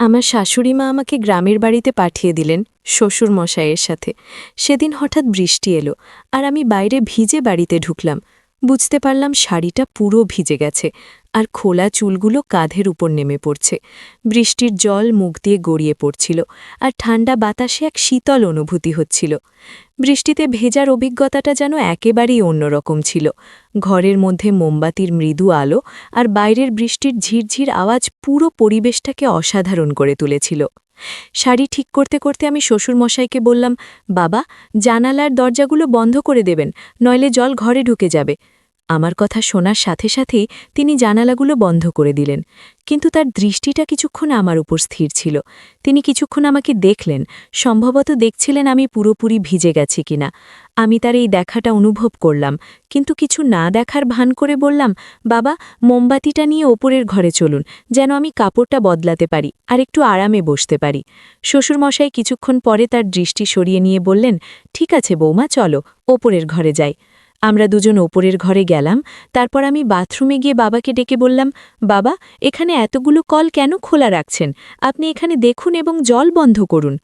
আমার শাশুড়ি মা আমাকে গ্রামের বাড়িতে পাঠিয়ে দিলেন শ্বশুর মশাইয়ের সাথে। সেদিন হঠাৎ বৃষ্টি এলো, আর আমি বাইরে ভিজে বাড়িতে ঢুকলাম। বুঝতে পারলাম শাড়িটা পুরো ভিজে গেছে, আর খোলা চুলগুলো কাঁধের উপর নেমে পড়ছে। বৃষ্টির জল মুখ দিয়ে গড়িয়ে পড়ছিল, আর ঠান্ডা বাতাসে এক শীতল অনুভূতি হচ্ছিল। বৃষ্টিতে ভেজার অভিজ্ঞতাটা যেন একেবারেই অন্যরকম ছিল। ঘরের মধ্যে মোমবাতির মৃদু আলো আর বাইরের বৃষ্টির ঝিরঝির আওয়াজ পুরো পরিবেশটাকে অসাধারণ করে তুলেছিল। শাড়ি ঠিক করতে করতে আমি শ্বশুরমশাইকে বললাম, বাবা, জানালার দরজাগুলো বন্ধ করে দেবেন, নইলে জল ঘরে ঢুকে যাবে। আমার কথা শোনার সাথে সাথেই তিনি জানালাগুলো বন্ধ করে দিলেন। কিন্তু তার দৃষ্টিটা কিছুক্ষণ আমার উপর স্থির ছিল। তিনি কিছুক্ষণ আমাকে দেখলেন, সম্ভবত দেখছিলেন আমি পুরোপুরি ভিজে গেছি কিনা। আমি তার এই দেখাটা অনুভব করলাম, কিন্তু কিছু না দেখার ভান করে বললাম, বাবা, মোমবাতিটা নিয়ে ওপরের ঘরে চলুন, যেন আমি কাপড়টা বদলাতে পারি আর একটু আরামে বসতে পারি। শ্বশুরমশাই কিছুক্ষণ পরে তার দৃষ্টি সরিয়ে নিয়ে বললেন, ঠিক আছে বৌমা, চলো ওপরের ঘরে যাই। আমরা দুজন ওপরের ঘরে গেলাম। তারপর আমি বাথরুমে গিয়ে বাবাকে ডেকে বললাম, বাবা, এখানে এতগুলো কল কেন খোলা রাখছেন? আপনি এখানে দেখুন এবং জল বন্ধ করুন।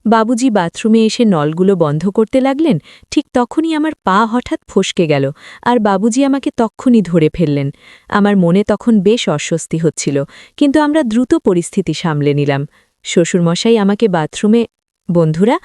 বাবুজি বাথরুমে এসে নলগুলো বন্ধ করতে লাগলেন। ঠিক তখনই আমার পা হঠাৎ ফসকে গেল, আর বাবুজি আমাকে তক্ষুনি ধরে ফেললেন। আমার মনে তখন বেশ অস্বস্তি হচ্ছিল, কিন্তু আমরা দ্রুত পরিস্থিতি সামলে নিলাম। শ্বশুরমশাই আমাকে বাথরুমে। বন্ধুরা,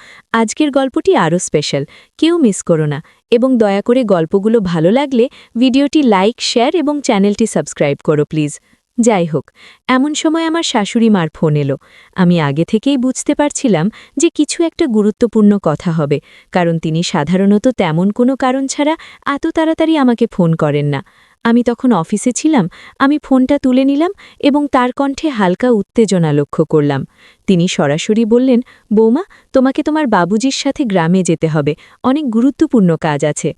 আজকের গল্পটি আরও স্পেশাল, কেউ মিস করো না, এবং দয়া করে গল্পগুলো ভালো লাগলে ভিডিওটি লাইক, শেয়ার এবং চ্যানেলটি সাবস্ক্রাইব করো প্লিজ। যাই হোক, এমন সময় আমার শাশুড়ি মার ফোন এলো। আমি আগে থেকেই বুঝতে পারছিলাম যে কিছু একটা গুরুত্বপূর্ণ কথা হবে, কারণ তিনি সাধারণত তেমন কোনো কারণ ছাড়া এত তাড়াতাড়ি আমাকে ফোন করেন না। আমি তখন অফিসে ছিলাম। আমি ফোনটা তুলে নিলাম এবং তার কণ্ঠে হালকা উত্তেজনা লক্ষ্য করলাম। তিনি সরাসরি বললেন, বৌমা, তোমাকে তোমার বাবুজির সাথে গ্রামে যেতে হবে, অনেক গুরুত্বপূর্ণ কাজ আছে।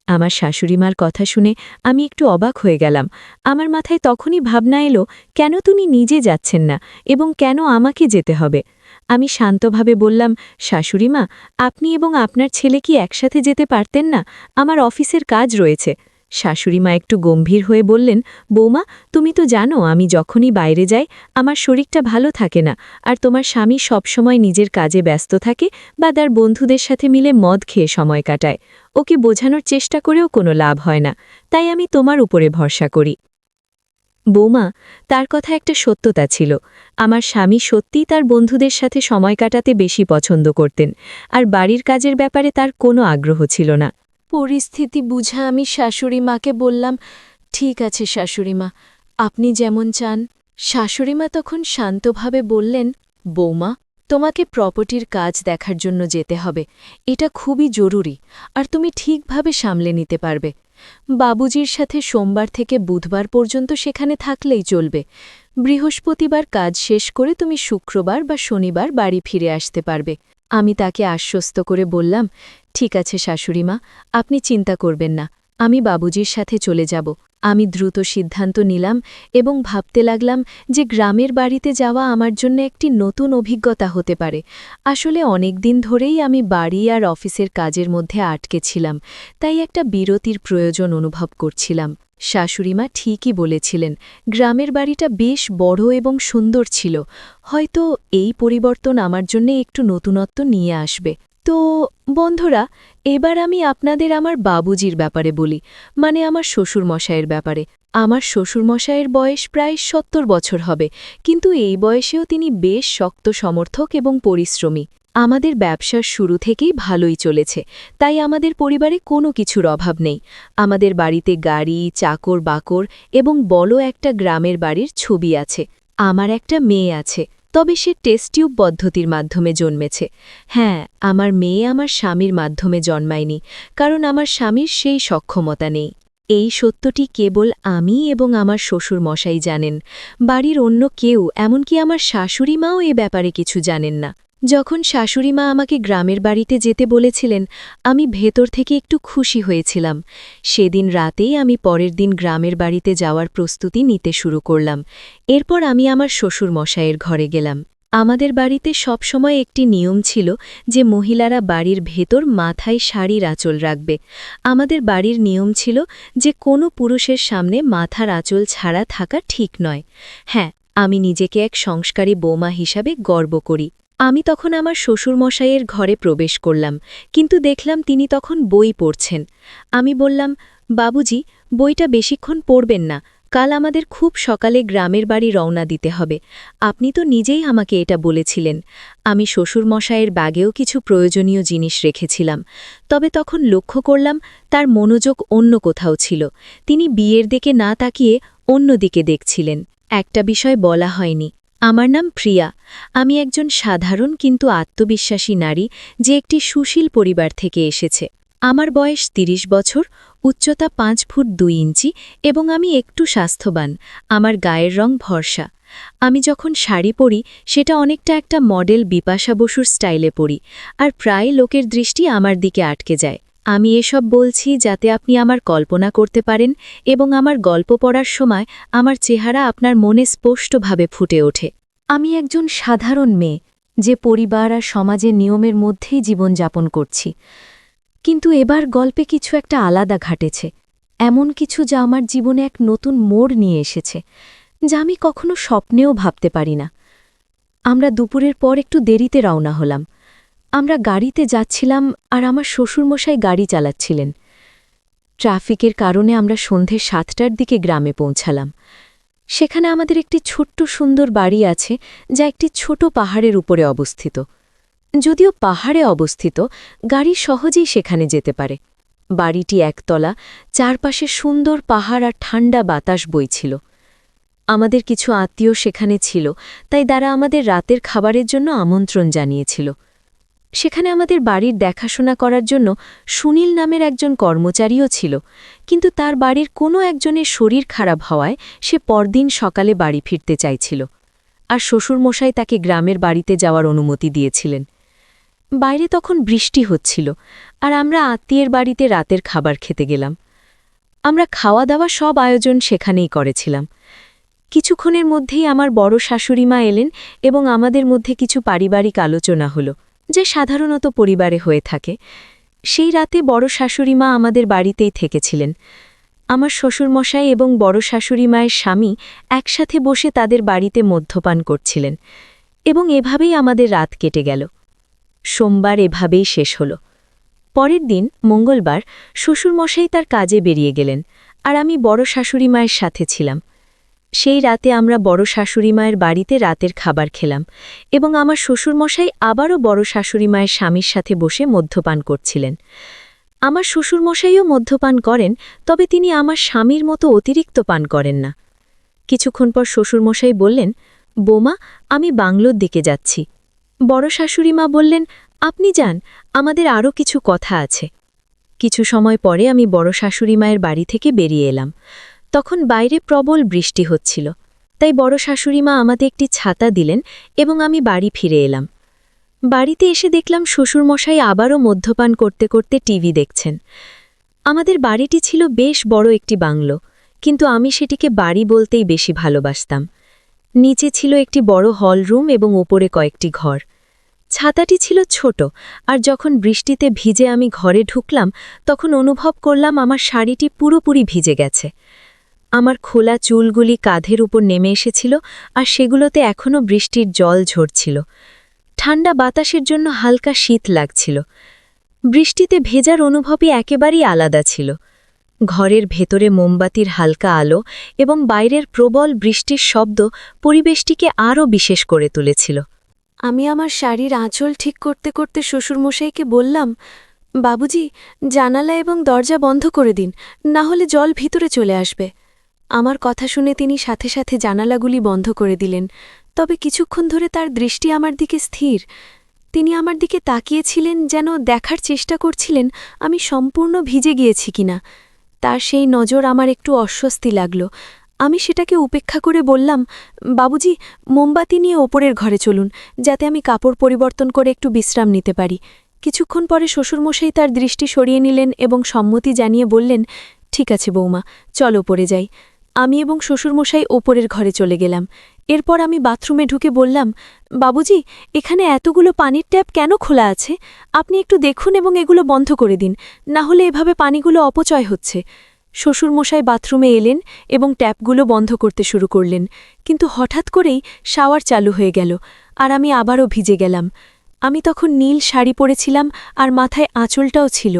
আমার শাশুড়িমার কথা শুনে আমি একটু অবাক হয়ে গেলাম। আমার মাথায় তখনই ভাবনা এলো, কেন তিনি নিজে যাচ্ছেন না এবং কেন আমাকে যেতে হবে। আমি শান্তভাবে বললাম, শাশুড়িমা, আপনি এবং আপনার ছেলে কি একসাথে যেতে পারতেন না? আমার অফিসের কাজ রয়েছে। শাশুড়িমা একটু গম্ভীর হয়ে বললেন, বৌমা, তুমি তো জানো আমি যখনই বাইরে যাই আমার শরীরটা ভালো থাকে না, আর তোমার স্বামী সবসময় নিজের কাজে ব্যস্ত থাকে বা তার বন্ধুদের সাথে মিলে মদ খেয়ে সময় কাটায়। ওকে বোঝানোর চেষ্টা করেও কোনো লাভ হয় না, তাই আমি তোমার উপরে ভরসা করি। বৌমা, তার কথা একটা সত্যতা ছিল। আমার স্বামী সত্যিই তার বন্ধুদের সাথে সময় কাটাতে বেশি পছন্দ করতেন, আর বাড়ির কাজের ব্যাপারে তার কোনো আগ্রহ ছিল না। পরিস্থিতি বুঝা আমি শাশুড়ি মাকে বললাম, ঠিক আছে শাশুড়িমা, আপনি যেমন চান। শাশুড়িমা তখন শান্তভাবে বললেন, বৌমা, তোমাকে প্রপার্টির কাজ দেখার জন্য যেতে হবে। এটা খুবই জরুরি, আর তুমি ঠিকভাবে সামলে নিতে পারবে। বাবুজির সাথে সোমবার থেকে বুধবার পর্যন্ত সেখানে থাকলেই চলবে। বৃহস্পতিবার কাজ শেষ করে তুমি শুক্রবার বা শনিবার বাড়ি ফিরে আসতে পারবে। আমি তাকে আশ্বস্ত করে বললাম, ঠিক আছে শাশুড়িমা, আপনি চিন্তা করবেন না, আমি বাবুজির সাথে চলে যাব। আমি দ্রুত সিদ্ধান্ত নিলাম এবং ভাবতে লাগলাম যে গ্রামের বাড়িতে যাওয়া আমার জন্য একটি নতুন অভিজ্ঞতা হতে পারে। আসলে অনেক দিন ধরেই আমি বাড়ি আর অফিসের কাজের মধ্যে আটকে ছিলাম, তাই একটা বিরতির প্রয়োজন অনুভব করছিলাম। শাশুড়িমা ঠিকই বলেছিলেন, গ্রামের বাড়িটা বেশ বড় এবং সুন্দর ছিল। হয়তো এই পরিবর্তন আমার জন্য একটু নতুনত্ব নিয়ে আসবে। তো বন্ধুরা, এবার আমি আপনাদের আমার বাবুজির ব্যাপারে বলি, মানে আমার শ্বশুরমশাইয়ের ব্যাপারে। আমার শ্বশুরমশাইয়ের বয়স প্রায় ৭০ বছর হবে, কিন্তু এই বয়সেও তিনি বেশ শক্ত সমর্থক এবং পরিশ্রমী। আমাদের ব্যবসার শুরু থেকেই ভালোই চলেছে, তাই আমাদের পরিবারে কোনো কিছুর অভাব নেই। আমাদের বাড়িতে গাড়ি, চাকর বাকর এবং বড় একটা গ্রামের বাড়ির ছবি আছে। আমার একটা মেয়ে আছে, তবে সে টেস্ট টিউব পদ্ধতির মাধ্যমে জন্মেছে। হ্যাঁ, আমার মেয়ে আমার স্বামীর মাধ্যমে জন্মায়নি, কারণ আমার স্বামীর সেই সক্ষমতা নেই। এই সত্যটি কেবল আমি এবং আমার শ্বশুর মশাই জানেন। বাড়ির অন্য কেউ, এমনকি আমার শাশুড়ি মাও এ ব্যাপারে কিছু জানেন না। যখন শাশুড়িমা আমাকে গ্রামের বাড়িতে যেতে বলেছিলেন, আমি ভেতর থেকে একটু খুশি হয়েছিলাম। সেদিন রাতেই আমি পরের দিন গ্রামের বাড়িতে যাওয়ার প্রস্তুতি নিতে শুরু করলাম। এরপর আমি আমার শ্বশুর মশাইয়ের ঘরে গেলাম। আমাদের বাড়িতে সবসময় একটি নিয়ম ছিল যে মহিলারা বাড়ির ভেতর মাথায় শাড়ির আঁচল রাখবে। আমাদের বাড়ির নিয়ম ছিল যে কোনো পুরুষের সামনে মাথার আঁচল ছাড়া থাকা ঠিক নয়। হ্যাঁ, আমি নিজেকে এক সংস্কারী বৌমা হিসাবে গর্ব করি। আমি তখন আমার শ্বশুরমশাইয়ের ঘরে প্রবেশ করলাম, কিন্তু দেখলাম তিনি তখন বই পড়ছেন। আমি বললাম, বাবুজি, বইটা বেশিক্ষণ পড়বেন না, কাল আমাদের খুব সকালে গ্রামের বাড়ি রওনা দিতে হবে। আপনি তো নিজেই আমাকে এটা বলেছিলেন। আমি শ্বশুরমশাইয়ের ব্যাগেও কিছু প্রয়োজনীয় জিনিস রেখেছিলাম, তবে তখন লক্ষ্য করলাম তার মনোযোগ অন্য কোথাও ছিল। তিনি বিয়ের দিকে না তাকিয়ে অন্যদিকে দেখছিলেন। একটা বিষয় বলা হয়নি, আমার নাম প্রিয়া। আমি একজন সাধারণ কিন্তু আত্মবিশ্বাসী নারী, যে একটি সুশীল পরিবার থেকে এসেছে। আমার বয়স ৩০ বছর, উচ্চতা ৫ ফুট ২ ইঞ্চি এবং আমি একটু স্বাস্থ্যবান। আমার গায়ের রং ভরসা। আমি যখন শাড়ি পরি সেটা অনেকটা একটা মডেল বিপাশা বসুর স্টাইলে পরি, আর প্রায় লোকের দৃষ্টি আমার দিকে আটকে যায়। আমি এসব বলছি যাতে আপনি আমার কল্পনা করতে পারেন এবং আমার গল্প পড়ার সময় আমার চেহারা আপনার মনে স্পষ্টভাবে ফুটে ওঠে। আমি একজন সাধারণ মেয়ে, যে পরিবার আর সমাজের নিয়মের মধ্যেই জীবনযাপন করছি। কিন্তু এবার গল্পে কিছু একটা আলাদা ঘটেছে, এমন কিছু যা আমার জীবনে এক নতুন মোড় নিয়ে এসেছে, যা আমি কখনো স্বপ্নেও ভাবতে পারি না। আমরা দুপুরের পর একটু দেরিতে রওনা হলাম। আমরা গাড়িতে যাচ্ছিলাম আর আমার শ্বশুরমশাই গাড়ি চালাচ্ছিলেন। ট্রাফিকের কারণে আমরা সন্ধে ৭টার দিকে গ্রামে পৌঁছালাম। সেখানে আমাদের একটি ছোট্ট সুন্দর বাড়ি আছে, যা একটি ছোট পাহাড়ের উপরে অবস্থিত। যদিও পাহাড়ে অবস্থিত, গাড়ি সহজেই সেখানে যেতে পারে। বাড়িটি একতলা, চারপাশে সুন্দর পাহাড় আর ঠান্ডা বাতাস বইছিল। আমাদের কিছু আত্মীয় সেখানে ছিল, তাই তারা আমাদের রাতের খাবারের জন্য আমন্ত্রণ জানিয়েছিল। সেখানে আমাদের বাড়ির দেখাশোনা করার জন্য সুনীল নামের একজন কর্মচারীও ছিল, কিন্তু তার বাড়ির কোনো একজনের শরীর খারাপ হওয়ায় সে পরদিন সকালে বাড়ি ফিরতে চাইছিল, আর শ্বশুরমশাই তাকে গ্রামের বাড়িতে যাওয়ার অনুমতি দিয়েছিলেন। বাইরে তখন বৃষ্টি হচ্ছিল, আর আমরা আত্মীয়ের বাড়িতে রাতের খাবার খেতে গেলাম। আমরা খাওয়া দাওয়া সব আয়োজন সেখানেই করেছিলাম। কিছুক্ষণের মধ্যেই আমার বড় শাশুড়িমা এলেন এবং আমাদের মধ্যে কিছু পারিবারিক আলোচনা হলো, যা সাধারণত পরিবারে হয়ে থাকে। সেই রাতে বড় শাশুড়িমা আমাদের বাড়িতেই থেকেছিলেন। আমার শ্বশুরমশাই এবং বড় শাশুড়িমায়ের স্বামী একসাথে বসে তাদের বাড়িতে মদ্যপান করছিলেন, এবং এভাবেই আমাদের রাত কেটে গেল। সোমবার এভাবেই শেষ হল। পরের দিন মঙ্গলবার শ্বশুরমশাই তার কাজে বেরিয়ে গেলেন, আর আমি বড় শাশুড়িমায়ের সাথে ছিলাম। সেই রাতে আমরা বড় শাশুড়িমায়ের বাড়িতে রাতের খাবার খেলাম, এবং আমার শ্বশুরমশাই আবারও বড় শাশুড়িমায়ের স্বামীর সাথে বসে মদ্যপান করছিলেন। আমার শ্বশুরমশাইও মদ্যপান করেন, তবে তিনি আমার স্বামীর মতো অতিরিক্ত পান করেন না। কিছুক্ষণ পর শ্বশুরমশাই বললেন, বোমা, আমি বাংলোর দিকে যাচ্ছি। বড় শাশুড়িমা বললেন, আপনি যান, আমাদের আরও কিছু কথা আছে। কিছু সময় পরে আমি বড় শাশুড়িমায়ের বাড়ি থেকে বেরিয়ে এলাম। তখন বাইরে প্রবল বৃষ্টি হচ্ছিল, তাই বড় শাশুড়িমা আমাদের একটি ছাতা দিলেন এবং আমি বাড়ি ফিরে এলাম। বাড়িতে এসে দেখলাম শ্বশুরমশাই আবারও মদ্যপান করতে করতে টিভি দেখছেন। আমাদের বাড়িটি ছিল বেশ বড় একটি বাংলো, কিন্তু আমি সেটিকে বাড়ি বলতেই বেশি ভালোবাসতাম। নিচে ছিল একটি বড় হল রুম এবং ওপরে কয়েকটি ঘর। ছাতাটি ছিল ছোট, আর যখন বৃষ্টিতে ভিজে আমি ঘরে ঢুকলাম তখন অনুভব করলাম আমার শাড়িটি পুরোপুরি ভিজে গেছে। আমার খোলা চুলগুলি কাঁধের উপর নেমে এসেছিল, আর সেগুলোতে এখনও বৃষ্টির জল ঝরছিল। ঠান্ডা বাতাসের জন্য হালকা শীত লাগছিল। বৃষ্টিতে ভেজার অনুভবই একেবারেই আলাদা ছিল। ঘরের ভেতরে মোমবাতির হালকা আলো এবং বাইরের প্রবল বৃষ্টির শব্দ পরিবেশটিকে আরও বিশেষ করে তুলেছিল। আমি আমার শাড়ির আঁচল ঠিক করতে করতে শ্বশুরমশাইকে বললাম, বাবুজি, জানালা এবং দরজা বন্ধ করে দিন, না হলে জল ভিতরে চলে আসবে। আমার কথা শুনে তিনি সাথে সাথে জানালাগুলি বন্ধ করে দিলেন, তবে কিছুক্ষণ ধরে তার দৃষ্টি আমার দিকে স্থির। তিনি আমার দিকে তাকিয়েছিলেন, যেন দেখার চেষ্টা করছিলেন আমি সম্পূর্ণ ভিজে গিয়েছি কিনা। তার সেই নজর আমার একটু অস্বস্তি লাগল। আমি সেটাকে উপেক্ষা করে বললাম, বাবুজি, মোমবাতি নিয়ে ওপরের ঘরে চলুন, যাতে আমি কাপড় পরিবর্তন করে একটু বিশ্রাম নিতে পারি। কিছুক্ষণ পরে শ্বশুরমশাই তার দৃষ্টি সরিয়ে নিলেন এবং সম্মতি জানিয়ে বললেন, ঠিক আছে বৌমা, চল ওপরে যাই। আমি এবং শ্বশুরমশাই ওপরের ঘরে চলে গেলাম। এরপর আমি বাথরুমে ঢুকে বললাম, বাবুজি, এখানে এতগুলো পানির ট্যাপ কেন খোলা আছে? আপনি একটু দেখুন এবং এগুলো বন্ধ করে দিন, না হলে এভাবে পানিগুলো অপচয় হচ্ছে। শ্বশুরমশাই বাথরুমে এলেন এবং ট্যাপগুলো বন্ধ করতে শুরু করলেন, কিন্তু হঠাৎ করেই শাওয়ার চালু হয়ে গেল আর আমি আবারও ভিজে গেলাম। আমি তখন নীল শাড়ি পরেছিলাম আর মাথায় আঁচলটাও ছিল।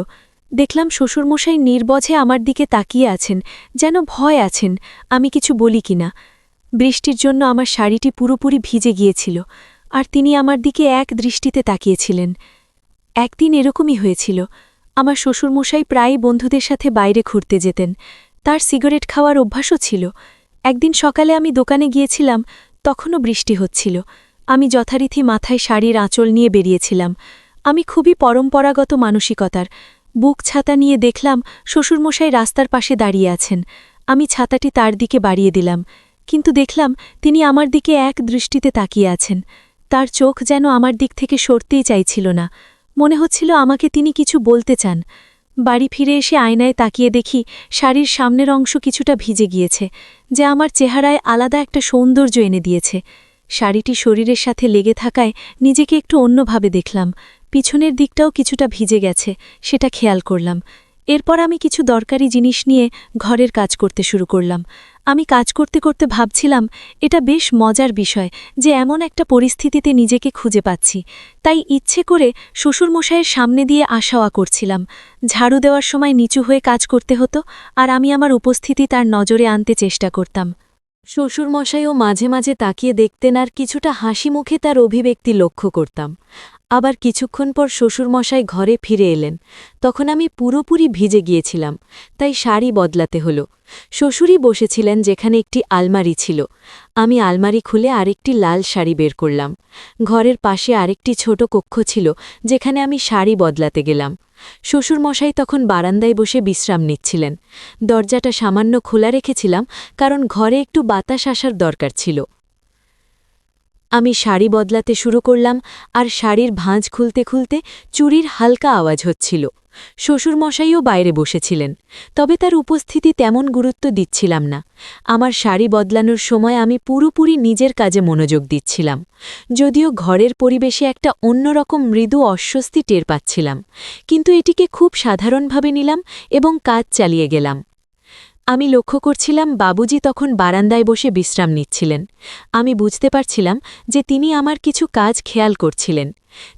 দেখলাম শ্বশুরমশাই নির্বঝে আমার দিকে তাকিয়ে আছেন, যেন ভয় আছেন আমি কিছু বলি কিনা। বৃষ্টির জন্য আমার শাড়িটি পুরোপুরি ভিজে গিয়েছিল আর তিনি আমার দিকে এক দৃষ্টিতে তাকিয়েছিলেন। একদিন এরকমই হয়েছিল। আমার শ্বশুরমশাই প্রায়ই বন্ধুদের সাথে বাইরে ঘুরতে যেতেন। তার সিগারেট খাওয়ার অভ্যাসও ছিল। একদিন সকালে আমি দোকানে গিয়েছিলাম, তখনও বৃষ্টি হচ্ছিল। আমি যথারীতি মাথায় শাড়ির আঁচল নিয়ে বেরিয়েছিলাম। আমি খুবই পরম্পরাগত মানসিকতার। বুক ছাতা নিয়ে দেখলাম শ্বশুরমশাই রাস্তার পাশে দাঁড়িয়ে আছেন। আমি ছাতাটি তার দিকে বাড়িয়ে দিলাম, কিন্তু দেখলাম তিনি আমার দিকে এক দৃষ্টিতে তাকিয়ে আছেন। তার চোখ যেন আমার দিক থেকে সরতেই চাইছিল না। মনে হচ্ছিল আমাকে তিনি কিছু বলতে চান। বাড়ি ফিরে এসে আয়নায় তাকিয়ে দেখি শাড়ির সামনের অংশ কিছুটা ভিজে গিয়েছে, যা আমার চেহারায় আলাদা একটা সৌন্দর্য এনে দিয়েছে। শাড়িটি শরীরের সাথে লেগে থাকায় নিজেকে একটু অন্যভাবে দেখলাম। পিছনের দিকটাও কিছুটা ভিজে গেছে, সেটা খেয়াল করলাম। এরপর আমি কিছু দরকারি জিনিস নিয়ে ঘরের কাজ করতে শুরু করলাম। আমি কাজ করতে করতে ভাবছিলাম, এটা বেশ মজার বিষয় যে এমন একটা পরিস্থিতিতে নিজেকে খুঁজে পাচ্ছি। তাই ইচ্ছে করে শ্বশুরমশাইয়ের সামনে দিয়ে আশাওয়া করছিলাম। ঝাড়ু দেওয়ার সময় নিচু হয়ে কাজ করতে হতো আর আমি আমার উপস্থিতি তার নজরে আনতে চেষ্টা করতাম। শ্বশুরমশাইও মাঝে মাঝে তাকিয়ে দেখতেন আর কিছুটা হাসি মুখে তার অভিব্যক্তি লক্ষ্য করতাম। আবার কিছুক্ষণ পর শ্বশুরমশাই ঘরে ফিরে এলেন। তখন আমি পুরোপুরি ভিজে গিয়েছিলাম, তাই শাড়ি বদলাতে হলো। শ্বশুরই বসেছিলেন যেখানে একটি আলমারি ছিল। আমি আলমারি খুলে আরেকটি লাল শাড়ি বের করলাম। ঘরের পাশে আরেকটি ছোট কক্ষ ছিল যেখানে আমি শাড়ি বদলাতে গেলাম। শ্বশুরমশাই তখন বারান্দায় বসে বিশ্রাম নিচ্ছিলেন। দরজাটা সামান্য খোলা রেখেছিলাম, কারণ ঘরে একটু বাতাস আসার দরকার ছিল। আমি শাড়ি বদলাতে শুরু করলাম আর শাড়ির ভাঁজ খুলতে খুলতে চুরির হালকা আওয়াজ হচ্ছিল। শ্বশুরমশাইও বাইরে বসেছিলেন, তবে তার উপস্থিতি তেমন গুরুত্ব দিচ্ছিলাম না। আমার শাড়ি বদলানোর সময় আমি পুরোপুরি নিজের কাজে মনোযোগ দিচ্ছিলাম। যদিও ঘরের পরিবেশে একটা অন্যরকম মৃদু অস্বস্তি টের পাচ্ছিলাম, কিন্তু এটিকে খুব সাধারণভাবে নিলাম এবং কাজ চালিয়ে গেলাম। আমি লক্ষ্য করছিলাম বাবুজি তখন বারান্দায় বসে বিশ্রাম নিচ্ছিলেন। আমি বুঝতে পারছিলাম যে তিনি আমার কিছু কাজ খেয়াল করছিলেন।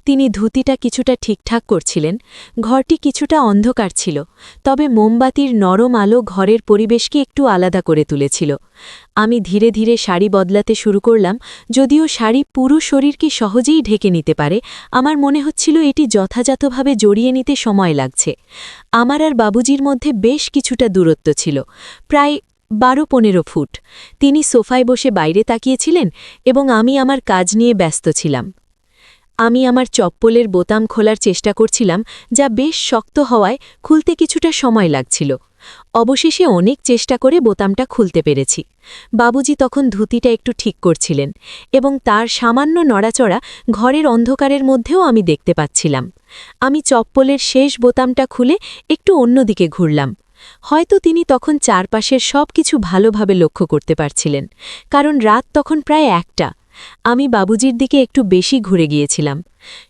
তিনি ধুতিটা কিছুটা ঠিকঠাক করছিলেন। ঘরটি কিছুটা অন্ধকার ছিল, তবে মোমবাতির নরম আলো ঘরের পরিবেশকে একটু আলাদা করে তুলেছিল। আমি ধীরে ধীরে শাড়ি বদলাতে শুরু করলাম। যদিও শাড়ি পুরো শরীরকে সহজেই ঢেকে নিতে পারে, আমার মনে হচ্ছিল এটি যথাযথভাবে জড়িয়ে নিতে সময় লাগছে। আমার আর বাবুজির মধ্যে বেশ কিছুটা দূরত্ব ছিল, প্রায় 12-15 ফুট। তিনি সোফায় বসে বাইরে তাকিয়েছিলেন এবং আমি আমার কাজ নিয়ে ব্যস্ত ছিলাম। আমি আমার চপ্পলের বোতাম খোলার চেষ্টা করছিলাম, যা বেশ শক্ত হওয়ায় খুলতে কিছুটা সময় লাগছিল। অবশেষে অনেক চেষ্টা করে বোতামটা খুলতে পেরেছি। বাবুজি তখন ধুতিটা একটু ঠিক করছিলেন এবং তার সামান্য নড়াচড়া ঘরের অন্ধকারের মধ্যেও আমি দেখতে পাচ্ছিলাম। আমি চপ্পলের শেষ বোতামটা খুলে একটু অন্যদিকে ঘুরলাম। হয়তো তিনি তখন চারপাশের সব কিছু ভালোভাবে লক্ষ্য করতে পারছিলেন, কারণ রাত তখন প্রায় 1টা। আমি বাবুজির দিকে একটু বেশি ঘুরে গিয়েছিলাম।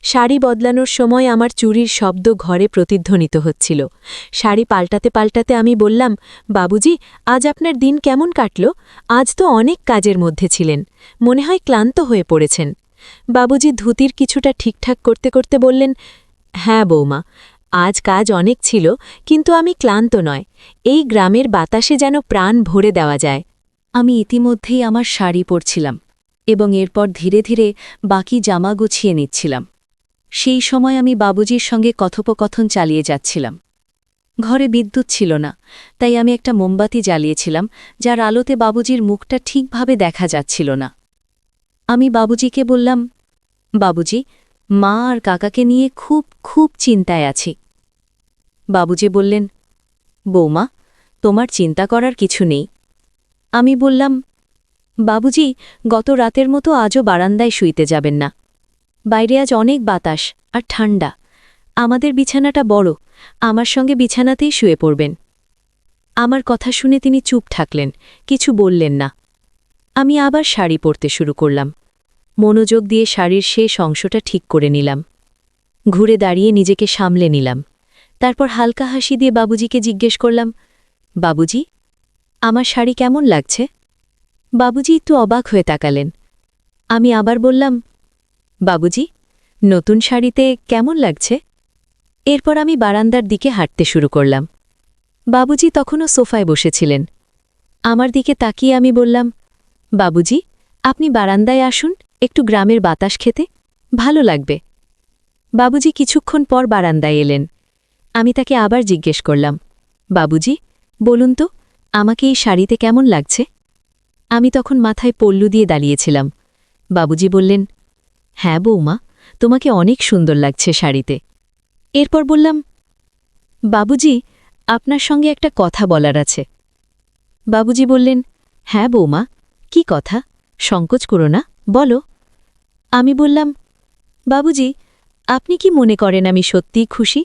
শাড়ি বদলানোর সময় আমার চুরির শব্দ ঘরে প্রতিধ্বনিত হচ্ছিল। শাড়ি পাল্টাতে পাল্টাতে আমি বললাম, বাবুজি, আজ আপনার দিন কেমন কাটল? আজ তো অনেক কাজের মধ্যে ছিলেন, মনে হয় ক্লান্ত হয়ে পড়েছেন। বাবুজি ধুতির কিছুটা ঠিকঠাক করতে করতে বললেন, হ্যাঁ বৌমা, আজ কাজ অনেক ছিল, কিন্তু আমি ক্লান্ত নয়। এই গ্রামের বাতাসে যেন প্রাণ ভরে দেওয়া যায়। আমি ইতিমধ্যেই আমার শাড়ি পরছিলাম এবং এরপর ধীরে ধীরে বাকি জামা গুছিয়ে নিচ্ছিলাম। সেই সময় আমি বাবুজির সঙ্গে কথোপকথন চালিয়ে যাচ্ছিলাম। ঘরে বিদ্যুৎ ছিল না, তাই আমি একটা মোমবাতি জ্বালিয়েছিলাম, যার আলোতে বাবুজির মুখটা ঠিকভাবে দেখা যাচ্ছিল না। আমি বাবুজিকে বললাম, বাবুজি, মা আর কাকাকে নিয়ে খুব খুব চিন্তায় আছি। বাবুজি বললেন, বৌমা, তোমার চিন্তা করার কিছু নেই। আমি বললাম, বাবুজি, গত রাতের মতো আজও বারান্দায় শুইতে যাবেন না। বাইরে আজ অনেক বাতাস আর ঠান্ডা। আমাদের বিছানাটা বড়, আমার সঙ্গে বিছানাতেই শুয়ে পড়বেন। আমার কথা শুনে তিনি চুপ থাকলেন, কিছু বললেন না। আমি আবার শাড়ি পরতে শুরু করলাম। মনোযোগ দিয়ে শাড়ির শেষ অংশটা ঠিক করে নিলাম। ঘুরে দাঁড়িয়ে নিজেকে সামলে নিলাম। তারপর হালকা হাসি দিয়ে বাবুজিকে জিজ্ঞেস করলাম, বাবুজি, আমার শাড়ি কেমন লাগছে? বাবুজি একটু অবাক হয়ে তাকালেন। আমি আবার বললাম, বাবুজি, নতুন শাড়িতে কেমন লাগছে? এরপর আমি বারান্দার দিকে হাঁটতে শুরু করলাম। বাবুজি তখনও সোফায় বসেছিলেন। আমার দিকে তাকিয়ে আমি বললাম, বাবুজি, আপনি বারান্দায় আসুন, একটু গ্রামের বাতাস খেতে, ভালো লাগবে। বাবুজি কিছুক্ষণ পর বারান্দায় এলেন। আমি তাকে আবার জিজ্ঞেস করলাম, বাবুজি, বলুন তো, আমাকে এই শাড়িতে কেমন লাগছে? আমি তখন মাথায় পল্লু দিয়ে দাঁড়িয়েছিলাম। বাবুজি বললেন, হ্যাঁ বৌমা, তোমাকে অনেক সুন্দর লাগছে শাড়িতে। এরপর বললাম, বাবুজি, আপনার সঙ্গে একটা কথা বলার আছে। বাবুজি বললেন, হ্যাঁ বৌমা, কি কথা? সংকোচ করো না, বলো। আমি বললাম, বাবুজি, আপনি কি মনে করেন আমি সত্যিই খুশি?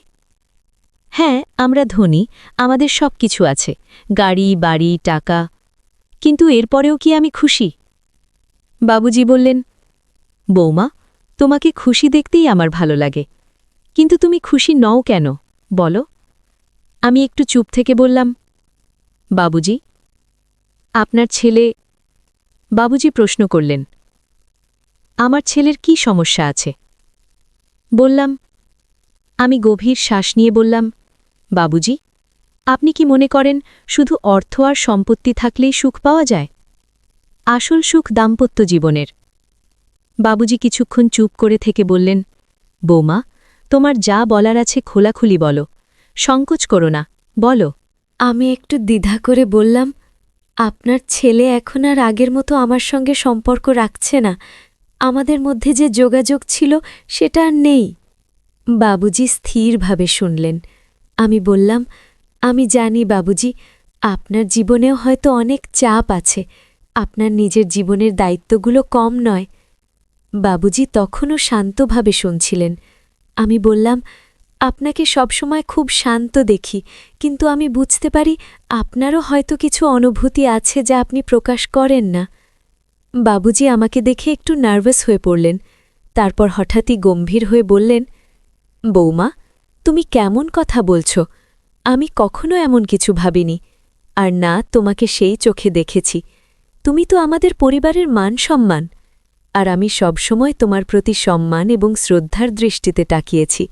হ্যাঁ, আমরা ধনী, আমাদের সব কিছু আছে, গাড়ি, বাড়ি, টাকা। কিন্তু এরপরেও কি আমি খুশি? বাবুজি বললেন, বৌমা, তোমাকে খুশি দেখতেই আমার ভালো লাগে, কিন্তু তুমি খুশি নও কেন, বলো। আমি একটু চুপ থেকে বললাম, বাবুজি, আপনার ছেলে। বাবুজি প্রশ্ন করলেন, আমার ছেলের কি সমস্যা আছে? বললাম, আমি গভীর শ্বাস নিয়ে বললাম, বাবুজি, আপনি কি মনে করেন শুধু অর্থ আর সম্পত্তি থাকলেই সুখ পাওয়া যায়? আসল সুখ দাম্পত্য জীবনের। বাবুজি কিছুক্ষণ চুপ করে থেকে বললেন, বৌমা, তোমার যা বলার আছে খোলাখুলি বলো, সংকোচ করো না, বলো। আমি একটু দ্বিধা করে বললাম, আপনার ছেলে এখন আর আগের মতো আমার সঙ্গে সম্পর্ক রাখছে না, আমাদের মধ্যে যে যোগাযোগ ছিল সেটা আর নেই। বাবুজি স্থিরভাবে শুনলেন। আমি বললাম, আমি জানি বাবুজি, আপনার জীবনেও হয়তো অনেক চাপ আছে, আপনার নিজের জীবনের দায়িত্বগুলো কম নয়। বাবুজি তখনও শান্তভাবে শুনছিলেন। আমি বললাম, আপনাকে সবসময় খুব শান্ত দেখি, কিন্তু আমি বুঝতে পারি আপনারও হয়তো কিছু অনুভূতি আছে যা আপনি প্রকাশ করেন না। বাবুজি আমাকে দেখে একটু নার্ভাস হয়ে পড়লেন, তারপর হঠাৎই গম্ভীর হয়ে বললেন, বৌমা, তুমি কেমন কথা বলছ? আমি কখনো এমন কিছু ভাবিনি, আর না তোমাকে সেই চোখে দেখেছি। তুমি তো আমাদের পরিবারের মান সম্মান, আর আমি সবসময় তোমার প্রতি সম্মান এবং শ্রদ্ধার দৃষ্টিতে তাকিয়েছি।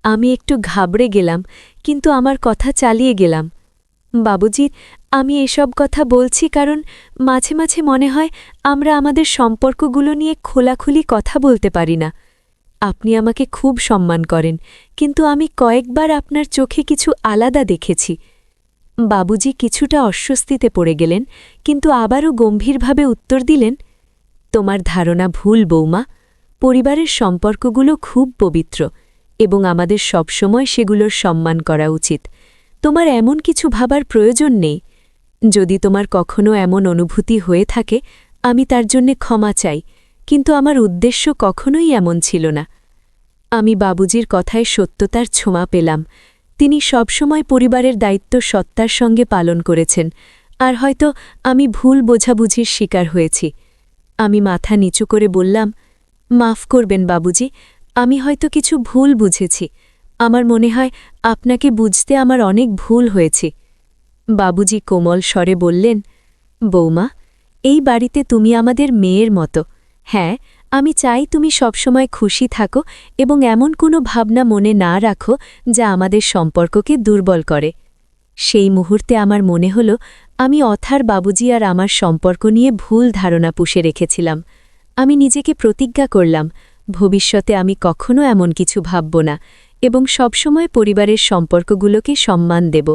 আমি একটু ঘাবড়ে গেলাম, কিন্তু আমার কথা চালিয়ে গেলাম। বাবুজি, আমি এসব কথা বলছি কারণ মাঝে মাঝে মনে হয় আমরা আমাদের সম্পর্কগুলো নিয়ে খোলাখুলি কথা বলতে পারি না। আপনি আমাকে খুব সম্মান করেন, কিন্তু আমি কয়েকবার আপনার চোখে কিছু আলাদা দেখেছি। বাবুজি কিছুটা অস্বস্তিতে পড়ে গেলেন, কিন্তু আবারও গম্ভীরভাবে উত্তর দিলেন, তোমার ধারণা ভুল বৌমা, পরিবারের সম্পর্কগুলো খুব পবিত্র এবং আমাদের সবসময় সেগুলোর সম্মান করা উচিত। তোমার এমন কিছু ভাবার প্রয়োজন নেই। যদি তোমার কখনো এমন অনুভূতি হয়ে থাকে, আমি তার জন্যে ক্ষমা চাই, কিন্তু আমার উদ্দেশ্য কখনোই এমন ছিল না। আমি বাবুজির কথায় সত্যতার ছোঁয়া পেলাম। তিনি সবসময় পরিবারের দায়িত্ব সত্তার সঙ্গে পালন করেছেন, আর হয়তো আমি ভুল বোঝাবুঝির শিকার হয়েছি। আমি মাথা নিচু করে বললাম, মাফ করবেন বাবুজি, আমি হয়তো কিছু ভুল বুঝেছি। আমার মনে হয় আপনাকে বুঝতে আমার অনেক ভুল হয়েছে। বাবুজি কোমল স্বরে বললেন, বৌমা, এই বাড়িতে তুমি আমাদের মেয়ের মতো। হ্যাঁ, আমি চাই তুমি সবসময় খুশি থাকো এবং এমন কোনো ভাবনা মনে না রাখো যা আমাদের সম্পর্ককে দুর্বল করে। সেই মুহূর্তে আমার মনে হল আমি অথার বাবুজি আর আমার সম্পর্ক নিয়ে ভুল ধারণা পুষে রেখেছিলাম। আমি নিজেকে প্রতিজ্ঞা করলাম, ভবিষ্যতে আমি কখনো এমন কিছু ভাবব না এবং সবসময় পরিবারের সম্পর্কগুলোকে সম্মান দেব।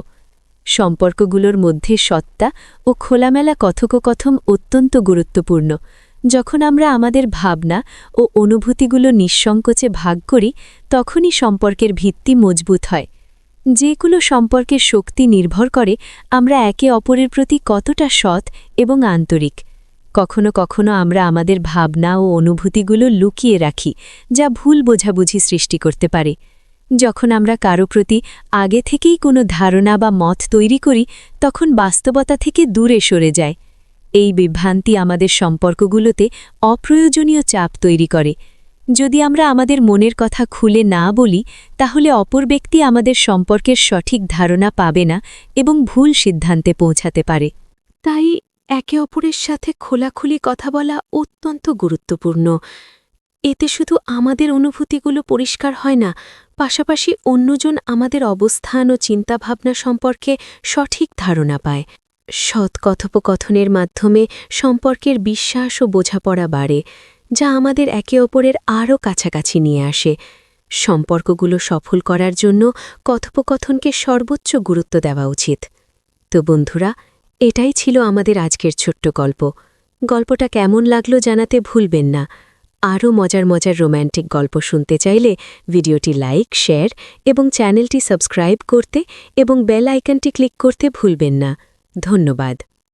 সম্পর্কগুলোর মধ্যে সত্তা ও খোলামেলা কথোপকথন অত্যন্ত গুরুত্বপূর্ণ। যখন আমরা আমাদের ভাবনা ও অনুভূতিগুলো নিঃসংকোচে ভাগ করি, তখনই সম্পর্কের ভিত্তি মজবুত হয়। যেগুলো সম্পর্কের শক্তি নির্ভর করে আমরা একে অপরের প্রতি কতটা সৎ এবং আন্তরিক। কখনো কখনো আমরা আমাদের ভাবনা ও অনুভূতিগুলো লুকিয়ে রাখি, যা ভুল বোঝাবুঝি সৃষ্টি করতে পারে। যখন আমরা কারো প্রতি আগে থেকেই কোনো ধারণা বা মত তৈরি করি, তখন বাস্তবতা থেকে দূরে সরে যায়। এই বিভ্রান্তি আমাদের সম্পর্কগুলোতে অপ্রয়োজনীয় চাপ তৈরি করে। যদি আমরা আমাদের মনের কথা খুলে না বলি তাহলে অপর ব্যক্তি আমাদের সম্পর্কের সঠিক ধারণা পাবে না এবং ভুল সিদ্ধান্তে পৌঁছাতে পারে তাই একে অপরের সাথে খোলাখুলি কথা বলা অত্যন্ত গুরুত্বপূর্ণ এতে শুধু আমাদের অনুভূতিগুলো পরিষ্কার হয় না পাশাপাশি অন্যজন আমাদের অবস্থান ও চিন্তাভাবনা সম্পর্কে সঠিক ধারণা পায় সৎ কথোপকথনের মাধ্যমে সম্পর্কের বিশ্বাস ও বোঝাপড়া বাড়ে যা আমাদের একে অপরের আরও কাছাকাছি নিয়ে আসে সম্পর্কগুলো সফল করার জন্য কথোপকথনকে সর্বোচ্চ গুরুত্ব দেওয়া উচিত তো বন্ধুরা এটাই ছিল আমাদের আজকের ছোট্ট গল্পটা কেমন লাগলো জানাতে ভুলবেন না আরও মজার রোম্যান্টিক গল্প শুনতে চাইলে ভিডিওটি লাইক শেয়ার এবং চ্যানেলটি সাবস্ক্রাইব করতে এবং বেল আইকনটি ক্লিক করতে ভুলবেন না ধন্যবাদ